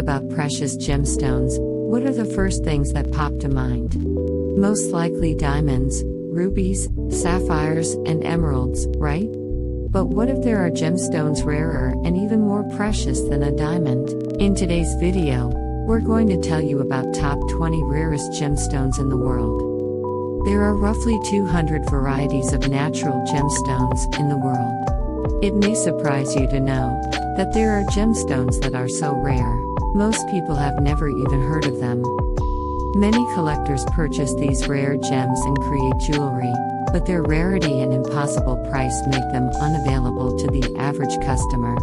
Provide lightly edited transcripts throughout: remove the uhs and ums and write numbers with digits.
about precious gemstones, what are the first things that pop to mind? Most likely diamonds, rubies, sapphires, and emeralds, right? But what if there are gemstones rarer and even more precious than a diamond? In today's video, we're going to tell you about top 20 rarest gemstones in the world. There are roughly 200 varieties of natural gemstones in the world. It may surprise you to know that there are gemstones that are so rare, most people have never even heard of them. Many collectors purchase these rare gems and create jewelry, but their rarity and impossible price make them unavailable to the average customer.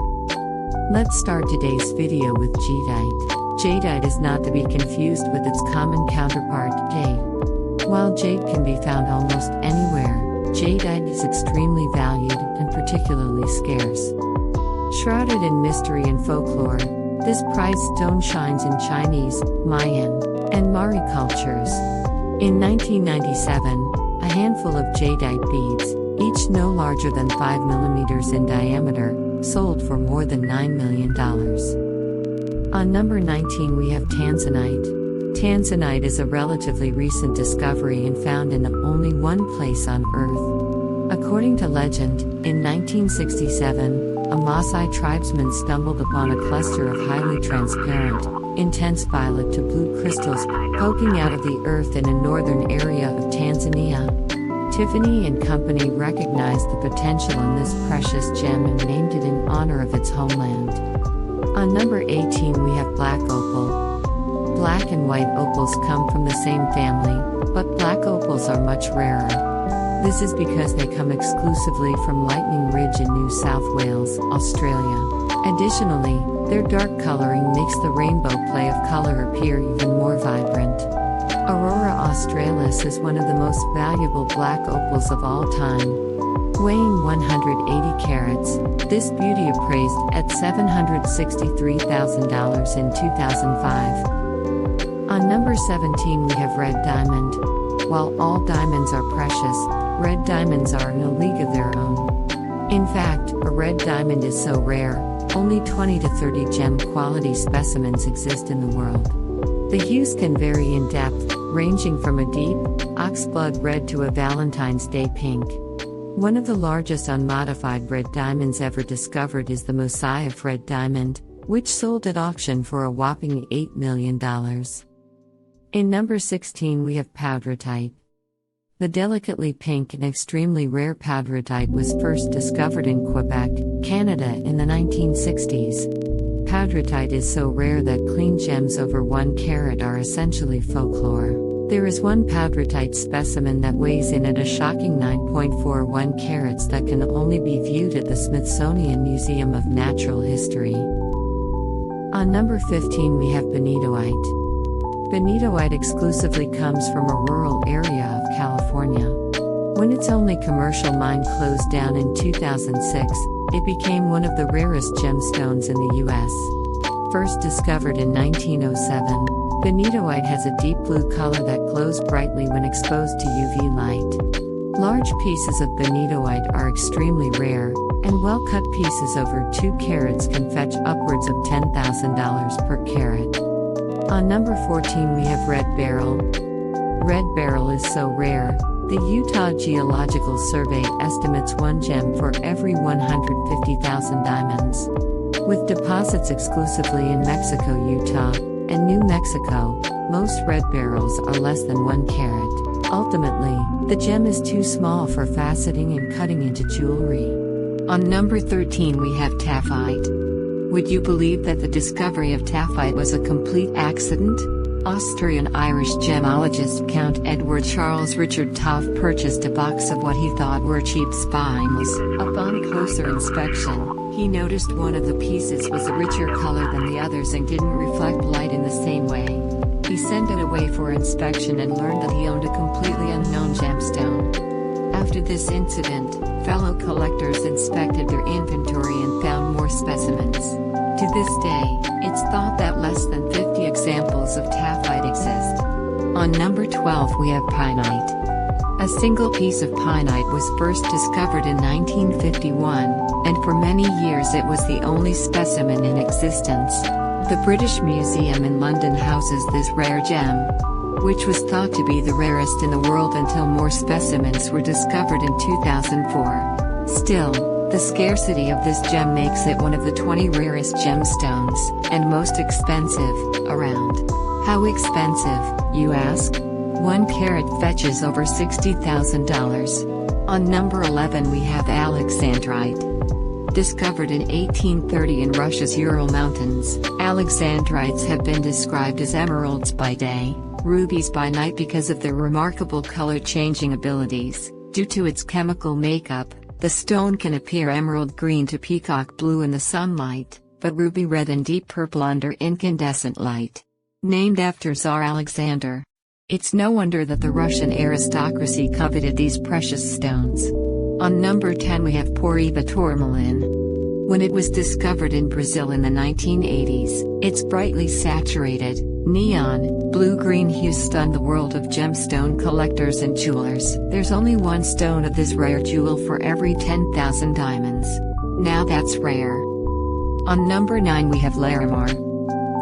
Let's start today's video with jadeite. Jadeite is not to be confused with its common counterpart, jade. While jade can be found almost anywhere, jadeite is extremely valued and particularly scarce. Shrouded in mystery and folklore, this prized stone shines in Chinese, Mayan, and Mari cultures. In 1997, a handful of jadeite beads, each no larger than 5 mm in diameter, sold for more than $9 million. On number 19 we have tanzanite. Tanzanite is a relatively recent discovery and found in only one place on Earth. According to legend, in 1967, a Maasai tribesman stumbled upon a cluster of highly transparent, intense violet to blue crystals poking out of the earth in a northern area of Tanzania. Tiffany and Company recognized the potential in this precious gem and named it in honor of its homeland. On number 18 we have black opal. Black and white opals come from the same family, but black opals are much rarer. This is because they come exclusively from Lightning Ridge in New South Wales, Australia. Additionally, their dark coloring makes the rainbow play of color appear even more vibrant. Aurora australis is one of the most valuable black opals of all time. Weighing 180 carats, this beauty appraised at $763,000 in 2005. On number 17 we have red diamond. While all diamonds are precious, red diamonds are in a league of their own. In fact, a red diamond is so rare, only 20 to 30 gem quality specimens exist in the world. The hues can vary in depth, ranging from a deep, oxblood red to a Valentine's Day pink. One of the largest unmodified red diamonds ever discovered is the Mosaieff red diamond, which sold at auction for a whopping $8 million. In number 16 we have powderatite. The delicately pink and extremely rare powderatite was first discovered in Quebec, Canada in the 1960s. Powderatite is so rare that clean gems over 1 carat are essentially folklore. There is one powderatite specimen that weighs in at a shocking 9.41 carats that can only be viewed at the Smithsonian Museum of Natural History. On number 15 we have benitoite. Benitoite exclusively comes from a rural area of California. When its only commercial mine closed down in 2006, it became one of the rarest gemstones in the U.S. First discovered in 1907, benitoite has a deep blue color that glows brightly when exposed to UV light. Large pieces of benitoite are extremely rare, and well-cut pieces over 2 carats can fetch upwards of $10,000 per carat. On number 14 we have red beryl. Red beryl is so rare, the Utah Geological Survey estimates 1 gem for every 150,000 diamonds. With deposits exclusively in Mexico, Utah, and New Mexico, most red beryls are less than 1 carat. Ultimately, the gem is too small for faceting and cutting into jewelry. On number 13 we have taphite. Would you believe that the discovery of taphite was a complete accident? Austrian-Irish gemologist Count Edward Charles Richard Taaffe purchased a box of what he thought were cheap spimes. Upon closer inspection, he noticed one of the pieces was a richer color than the others and didn't reflect light in the same way. He sent it away for inspection and learned that he owned a completely unknown gemstone. After this incident, fellow collectors inspected their inventory and found more specimens. To this day, it's thought that less than 50 examples of taphite exist. On number 12 we have pienite. A single piece of pienite was first discovered in 1951, and for many years it was the only specimen in existence. The British Museum in London houses this rare gem, which was thought to be the rarest in the world until more specimens were discovered in 2004. Still, the scarcity of this gem makes it one of the 20 rarest gemstones, and most expensive, around. How expensive, you ask? 1 carat fetches over $60,000. On number 11 we have alexandrite. Discovered in 1830 in Russia's Ural Mountains, alexandrites have been described as emeralds by day, rubies by night because of their remarkable color-changing abilities. Due to its chemical makeup, the stone can appear emerald green to peacock blue in the sunlight, but ruby red and deep purple under incandescent light. Named after Tsar Alexander. It's no wonder that the Russian aristocracy coveted these precious stones. On number 10 we have Porphyra tourmaline. When it was discovered in Brazil in the 1980s, its brightly saturated, neon, blue-green hue stunned the world of gemstone collectors and jewelers. There's only one stone of this rare jewel for every 10,000 diamonds. Now that's rare. On number 9 we have Larimar.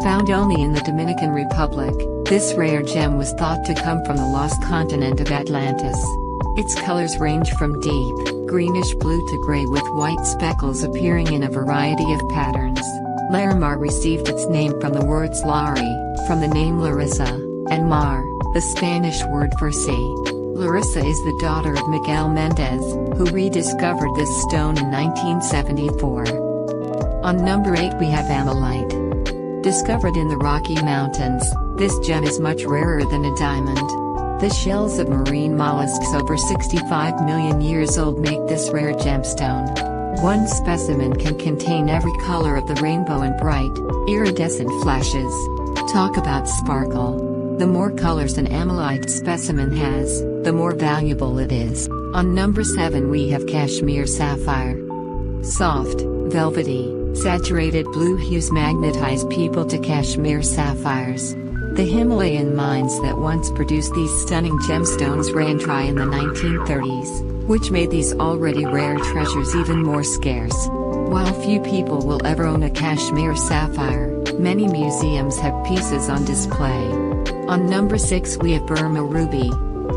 Found only in the Dominican Republic, this rare gem was thought to come from the lost continent of Atlantis. Its colors range from deep, greenish blue to gray with white speckles appearing in a variety of patterns. Larimar received its name from the words Lari, from the name Larissa, and Mar, the Spanish word for sea. Larissa is the daughter of Miguel Mendez, who rediscovered this stone in 1974. On number 8 we have amylite. Discovered in the Rocky Mountains, this gem is much rarer than a diamond. The shells of marine mollusks over 65 million years old make this rare gemstone. One specimen can contain every color of the rainbow in bright, iridescent flashes. Talk about sparkle. The more colors an amylite specimen has, the more valuable it is. On number 7 we have Kashmir sapphire. Soft, velvety, saturated blue hues magnetize people to Kashmir sapphires. The Himalayan mines that once produced these stunning gemstones ran dry in the 1930s, which made these already rare treasures even more scarce. While few people will ever own a Kashmir sapphire, many museums have pieces on display. On number 6 we have Burma ruby.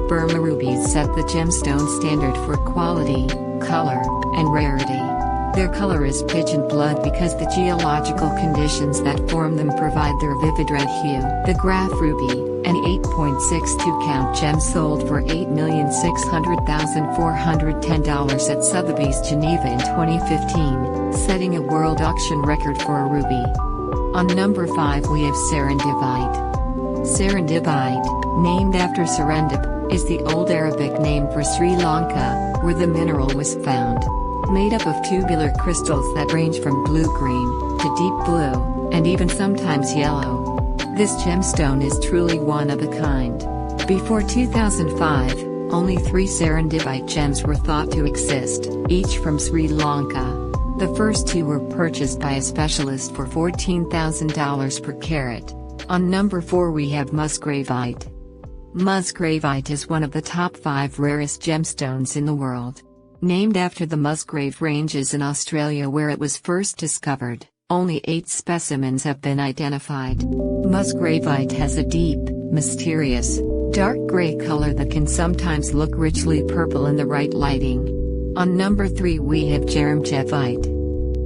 Burma rubies set the gemstone standard for quality, color, and rarity. Their color is pigeon blood because the geological conditions that form them provide their vivid red hue. The Graf ruby, an 8.62-count gem sold for $8,600,410 at Sotheby's Geneva in 2015, setting a world auction record for a ruby. On number 5 we have serendipite. Serendipite, named after Serendip, is the old Arabic name for Sri Lanka, where the mineral was found. Made up of tubular crystals that range from blue-green, to deep blue, and even sometimes yellow. This gemstone is truly one of a kind. Before 2005, only 3 serendipite gems were thought to exist, each from Sri Lanka. The first 2 were purchased by a specialist for $14,000 per carat. On number 4 we have musgravite. Musgravite is one of the top 5 rarest gemstones in the world. Named after the Musgrave Ranges in Australia where it was first discovered, only 8 specimens have been identified. Musgravite has a deep, mysterious, dark gray color that can sometimes look richly purple in the right lighting. On number 3 we have jaromjevite.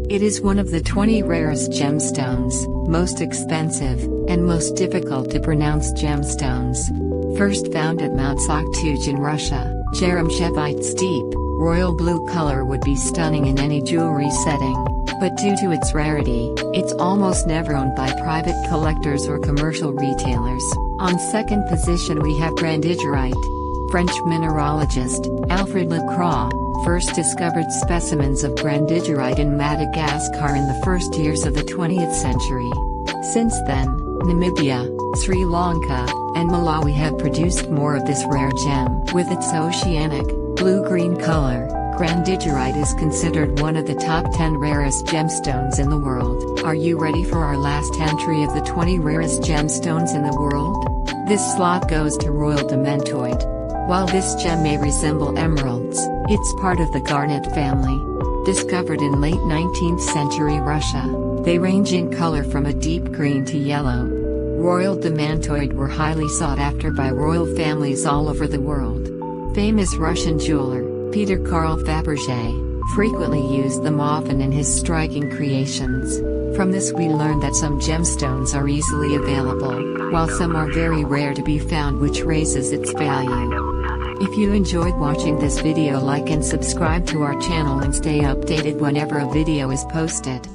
It is one of the 20 rarest gemstones, most expensive, and most difficult to pronounce gemstones. First found at Mount Soktuj in Russia, jaromjevite's deep, royal blue color would be stunning in any jewelry setting, but due to its rarity, it's almost never owned by private collectors or commercial retailers. On second position we have grandigierite. French mineralogist, Alfred Lacroix, first discovered specimens of grandigierite in Madagascar in the first years of the 20th century. Since then, Namibia, Sri Lanka, and Malawi have produced more of this rare gem. With its oceanic, blue-green color, grandigierite is considered one of the top 10 rarest gemstones in the world. Are you ready for our last entry of the 20 rarest gemstones in the world? This slot goes to Royal Dementoid. While this gem may resemble emeralds, it's part of the garnet family. Discovered in late 19th century Russia, they range in color from a deep green to yellow. Royal demantoid were highly sought after by royal families all over the world. Famous Russian jeweler, Peter Carl Fabergé, frequently used them often in his striking creations. From this we learn that some gemstones are easily available, while some are very rare to be found, which raises its value. If you enjoyed watching this video, like and subscribe to our channel and stay updated whenever a video is posted.